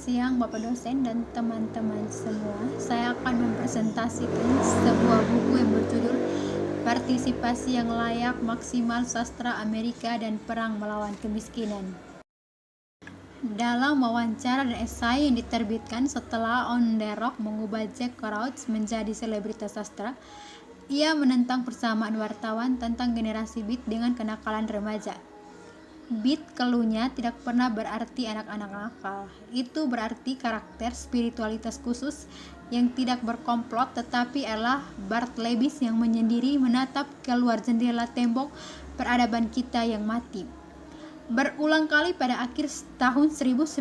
siang Bapak dosen dan teman-teman semua. Saya akan mempresentasikan sebuah buku yang berjudul Partisipasi yang Layak Maksimal Sastra Amerika dan Perang Melawan Kemiskinan. Dalam wawancara dan esai yang diterbitkan setelah On the Rock mengubah Jack Kerouac menjadi selebritas sastra, ia menentang persamaan wartawan tentang generasi beat dengan kenakalan remaja. Beat, keluhnya, tidak pernah berarti anak-anak nakal. Itu berarti karakter spiritualitas khusus yang tidak berkomplot, tetapi adalah Bart Lebis yang menyendiri menatap keluar jendela tembok peradaban kita yang mati. Berulang kali pada akhir tahun 1950,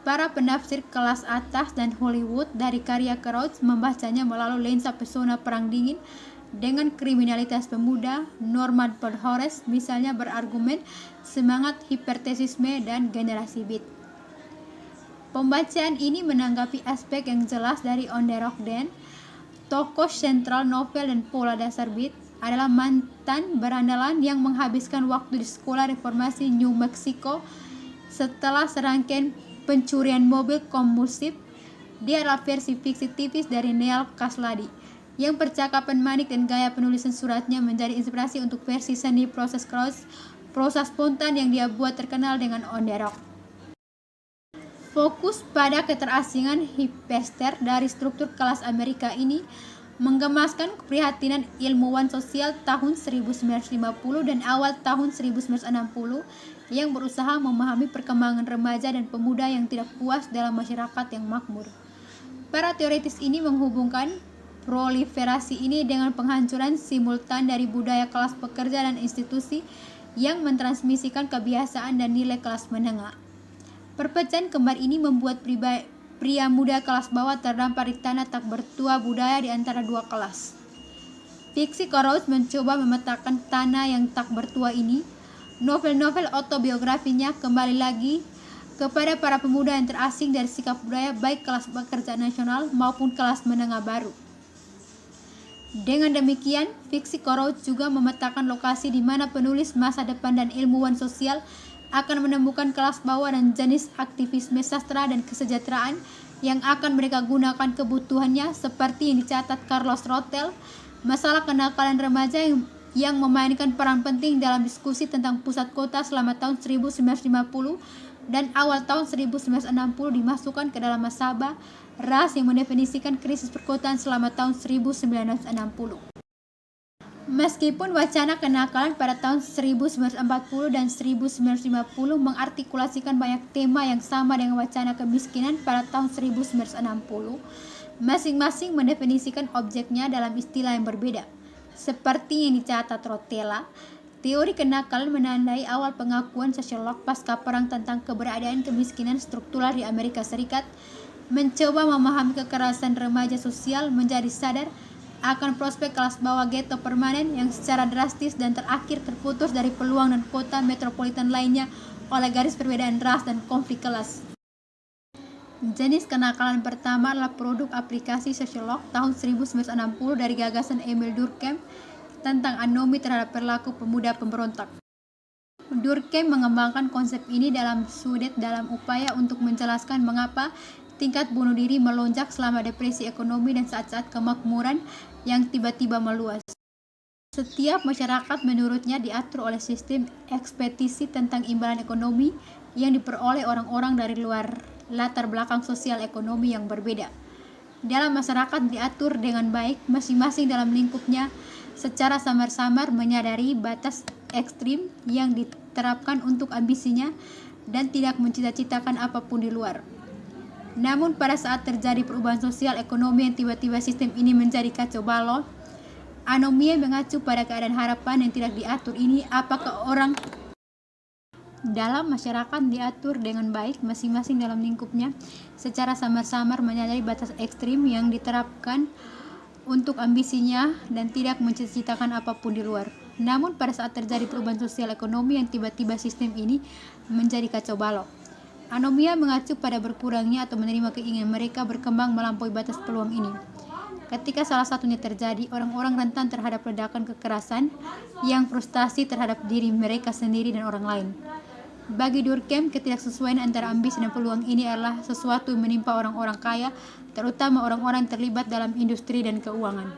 para penafsir kelas atas dan Hollywood dari karya Kerouac membacanya melalui lensa pesona Perang Dingin dengan kriminalitas pemuda. Norman Podhoretz misalnya berargumen semangat hipertesisme dan generasi beat. Pembacaan ini menanggapi aspek yang jelas dari On the Rock dan tokoh sentral novel dan pola dasar beat adalah mantan berandalan yang menghabiskan waktu di sekolah reformasi New Mexico setelah serangkaian pencurian mobil kompulsif. Dia adalah versi fiksi tipis dari Neal Kaslady, yang percakapan manik dan gaya penulisan suratnya menjadi inspirasi untuk versi seni proses Kerouac, prosa spontan yang dia buat terkenal dengan On the Rock. Fokus pada keterasingan hipster dari struktur kelas Amerika ini menggemaskan keprihatinan ilmuwan sosial tahun 1950 dan awal tahun 1960 yang berusaha memahami perkembangan remaja dan pemuda yang tidak puas dalam masyarakat yang makmur. Para teoritis ini menghubungkan proliferasi ini dengan penghancuran simultan dari budaya kelas pekerja dan institusi yang mentransmisikan kebiasaan dan nilai kelas menengah. Perpecahan kembar ini membuat pria muda kelas bawah terdampar di tanah tak bertua budaya di antara dua kelas. Fiksi Kerouac mencoba memetakan tanah yang tak bertua ini. Novel-novel autobiografinya kembali lagi kepada para pemuda yang terasing dari sikap budaya baik kelas pekerja nasional maupun kelas menengah baru. Dengan demikian, fiksi Kerouac juga memetakan lokasi di mana penulis masa depan dan ilmuwan sosial akan menemukan kelas bawah dan jenis aktivisme sastra dan kesejahteraan yang akan mereka gunakan kebutuhannya, seperti yang dicatat Carlos Rotel, masalah kenakalan remaja yang memainkan peran penting dalam diskusi tentang pusat kota selama tahun 1950 dan awal tahun 1960 dimasukkan ke dalam Masaba, ras yang mendefinisikan krisis perkotaan selama tahun 1960. Meskipun wacana kenakalan pada tahun 1940 dan 1950 mengartikulasikan banyak tema yang sama dengan wacana kemiskinan pada tahun 1960, masing-masing mendefinisikan objeknya dalam istilah yang berbeda. Seperti yang dicatat Rotella, teori kenakalan menandai awal pengakuan sosiolog pasca perang tentang keberadaan kemiskinan struktural di Amerika Serikat, mencoba memahami kekerasan remaja sosial, menjadi sadar akan prospek kelas bawah ghetto permanen yang secara drastis dan terakhir terputus dari peluang dan kota metropolitan lainnya oleh garis perbedaan ras dan konflik kelas. Jenis kenakalan pertama adalah produk aplikasi sosiolog tahun 1960 dari gagasan Emil Durkheim tentang anomi terhadap perilaku pemuda pemberontak. Durkheim mengembangkan konsep ini dalam Sudet dalam upaya untuk menjelaskan mengapa tingkat bunuh diri melonjak selama depresi ekonomi dan saat-saat kemakmuran yang tiba-tiba meluas. Setiap masyarakat menurutnya diatur oleh sistem ekspetisi tentang imbalan ekonomi yang diperoleh orang-orang dari luar latar belakang sosial ekonomi yang berbeda. Dalam masyarakat diatur dengan baik, masing-masing dalam lingkupnya secara samar-samar menyadari batas ekstrim yang diterapkan untuk ambisinya dan tidak mencita-citakan apapun di luar. Namun pada saat terjadi perubahan sosial ekonomi yang tiba-tiba sistem ini menjadi kacau balau, anomia mengacu pada keadaan harapan yang tidak diatur ini. Apakah orang dalam masyarakat diatur dengan baik, masing-masing dalam lingkupnya secara samar-samar menyadari batas ekstrim yang diterapkan untuk ambisinya dan tidak mencita-citakan apapun di luar. Namun pada saat terjadi perubahan sosial ekonomi yang tiba-tiba sistem ini menjadi kacau balau, anomia mengacu pada berkurangnya atau menerima keinginan mereka berkembang melampaui batas peluang ini. Ketika salah satunya terjadi, orang-orang rentan terhadap ledakan kekerasan yang frustasi terhadap diri mereka sendiri dan orang lain. Bagi Durkheim, ketidaksesuaian antara ambisi dan peluang ini adalah sesuatu yang menimpa orang-orang kaya, terutama orang-orang terlibat dalam industri dan keuangan.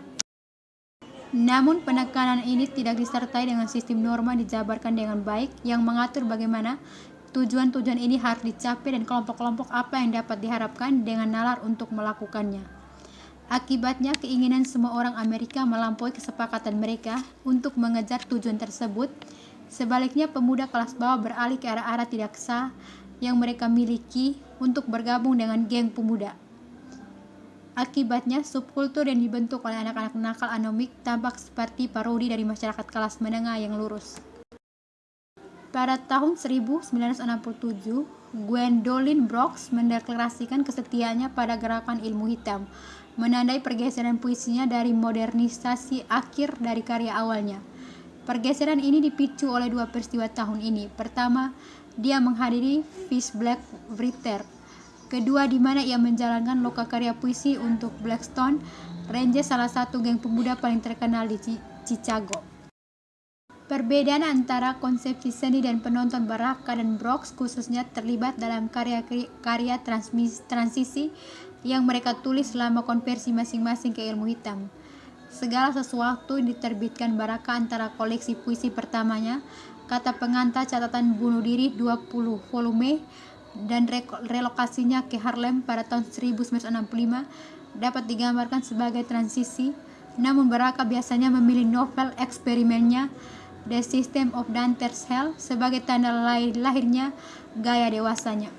Namun penekanan ini tidak disertai dengan sistem norma dijabarkan dengan baik yang mengatur bagaimana tujuan-tujuan ini harus dicapai dan kelompok-kelompok apa yang dapat diharapkan dengan nalar untuk melakukannya. Akibatnya, keinginan semua orang Amerika melampaui kesepakatan mereka untuk mengejar tujuan tersebut. Sebaliknya, pemuda kelas bawah beralih ke arah-arah tidak sah yang mereka miliki untuk bergabung dengan geng pemuda. Akibatnya, subkultur yang dibentuk oleh anak-anak nakal anomik tampak seperti parodi dari masyarakat kelas menengah yang lurus. Pada tahun 1967, Gwendolyn Brooks mendeklarasikan kesetiaannya pada gerakan ilmu hitam, menandai pergeseran puisinya dari modernisasi akhir dari karya awalnya. Pergeseran ini dipicu oleh dua peristiwa tahun ini. Pertama, dia menghadiri Fish Black Writer. Kedua, di mana ia menjalankan lokakarya puisi untuk Blackstone Rangers, salah satu geng pemuda paling terkenal di Chicago. Perbedaan antara konsepsi seni dan penonton Baraka dan Brooks khususnya terlibat dalam karya transisi yang mereka tulis selama konversi masing-masing ke ilmu hitam. Segala sesuatu diterbitkan Baraka antara koleksi puisi pertamanya, Kata Pengantar Catatan Bunuh Diri 20 volume, dan relokasinya ke Harlem pada tahun 1965 dapat digambarkan sebagai transisi. Namun Baraka biasanya memilih novel eksperimennya The System of Dante's Hell sebagai tanda lahirnya gaya dewasanya.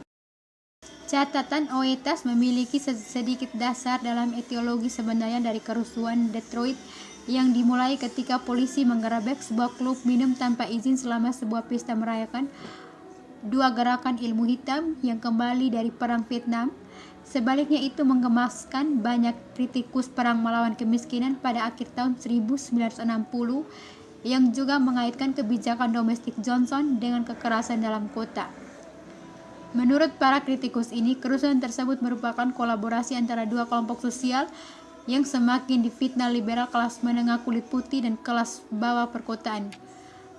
Catatan Oetas memiliki sedikit dasar dalam etiologi sebenarnya dari kerusuhan Detroit yang dimulai ketika polisi menggerebek sebuah klub minum tanpa izin selama sebuah pesta merayakan dua gerakan ilmu hitam yang kembali dari perang Vietnam. Sebaliknya, itu menggemaskan banyak kritikus perang melawan kemiskinan pada akhir tahun 1960 yang juga mengaitkan kebijakan domestik Johnson dengan kekerasan dalam kota. Menurut para kritikus ini, kerusuhan tersebut merupakan kolaborasi antara dua kelompok sosial yang semakin difitnah liberal kelas menengah kulit putih dan kelas bawah perkotaan.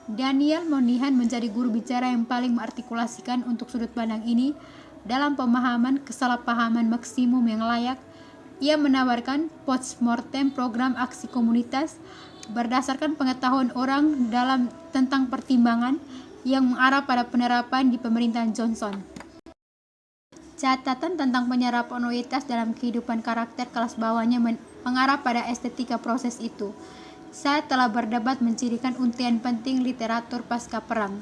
Daniel Moynihan menjadi guru bicara yang paling mengartikulasikan untuk sudut pandang ini dalam pemahaman kesalahpahaman maksimum yang layak. Ia menawarkan postmortem program aksi komunitas berdasarkan pengetahuan orang dalam tentang pertimbangan yang mengarah pada penerapan di pemerintahan Johnson. Catatan tentang penyerapan Oetas dalam kehidupan karakter kelas bawahnya mengarah pada estetika proses itu. Saya telah berdebat mencirikan untian penting literatur pasca perang.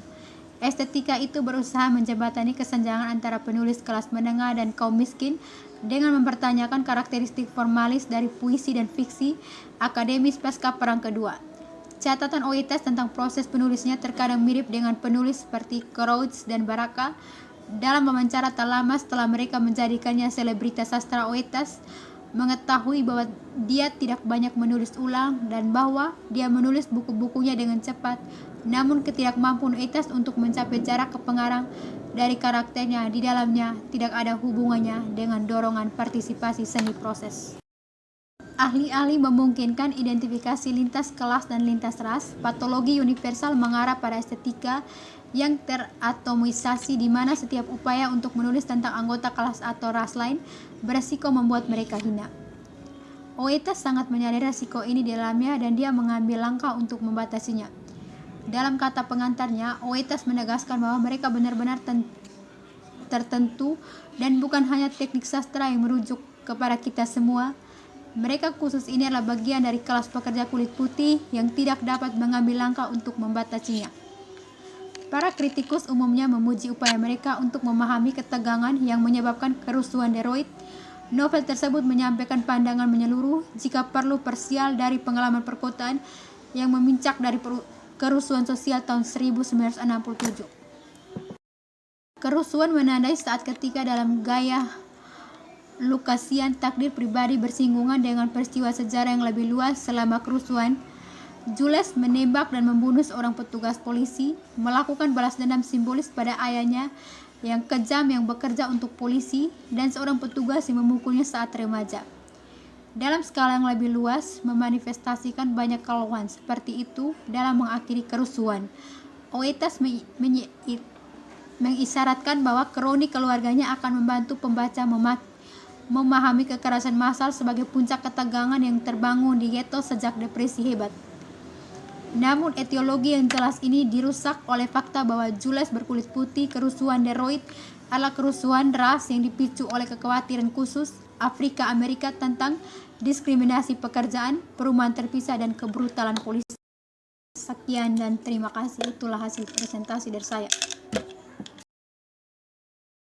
Estetika itu berusaha menjembatani kesenjangan antara penulis kelas menengah dan kaum miskin dengan mempertanyakan karakteristik formalis dari puisi dan fiksi akademis pasca perang kedua. Catatan Oetas tentang proses penulisnya terkadang mirip dengan penulis seperti Crouch dan Baraka. Dalam wawancara tak lama setelah mereka menjadikannya selebritas sastra, Oetas mengetahui bahwa dia tidak banyak menulis ulang dan bahwa dia menulis buku-bukunya dengan cepat. Namun ketidakmampuan Oetas untuk mencapai jarak ke pengarang dari karakternya di dalamnya tidak ada hubungannya dengan dorongan partisipasi seni proses. Ahli-ahli memungkinkan identifikasi lintas kelas dan lintas ras. Patologi universal mengarah pada estetika yang teratomisasi, di mana setiap upaya untuk menulis tentang anggota kelas atau ras lain beresiko membuat mereka hina. Oetas sangat menyadari resiko ini di dalamnya dan dia mengambil langkah untuk membatasinya. Dalam Kata Pengantarnya, Oetas menegaskan bahwa mereka benar-benar tertentu dan bukan hanya teknik sastra yang merujuk kepada kita semua. Mereka khusus ini adalah bagian dari kelas pekerja kulit putih yang tidak dapat mengambil langkah untuk membatasinya. Para kritikus umumnya memuji upaya mereka untuk memahami ketegangan yang menyebabkan kerusuhan Detroit. Novel tersebut menyampaikan pandangan menyeluruh, jika perlu parsial, dari pengalaman perkotaan yang memincak dari kerusuhan sosial tahun 1967. Kerusuhan menandai saat ketika dalam gaya Lucasian takdir pribadi bersinggungan dengan peristiwa sejarah yang lebih luas. Selama kerusuhan, Jules menembak dan membunuh seorang petugas polisi, melakukan balas dendam simbolis pada ayahnya yang kejam yang bekerja untuk polisi, dan seorang petugas yang memukulnya saat remaja. Dalam skala yang lebih luas, memanifestasikan banyak keluhan seperti itu dalam mengakhiri kerusuhan. Oetas mengisyaratkan bahwa kronik keluarganya akan membantu pembaca memahami kekerasan massal sebagai puncak ketegangan yang terbangun di ghetto sejak depresi hebat. Namun etiologi yang jelas ini dirusak oleh fakta bahwa Jules berkulit putih, kerusuhan Detroit adalah kerusuhan ras yang dipicu oleh kekhawatiran khusus Afrika Amerika tentang diskriminasi pekerjaan, perumahan terpisah, dan kebrutalan polisi. Sekian dan terima kasih. Itulah hasil presentasi dari saya.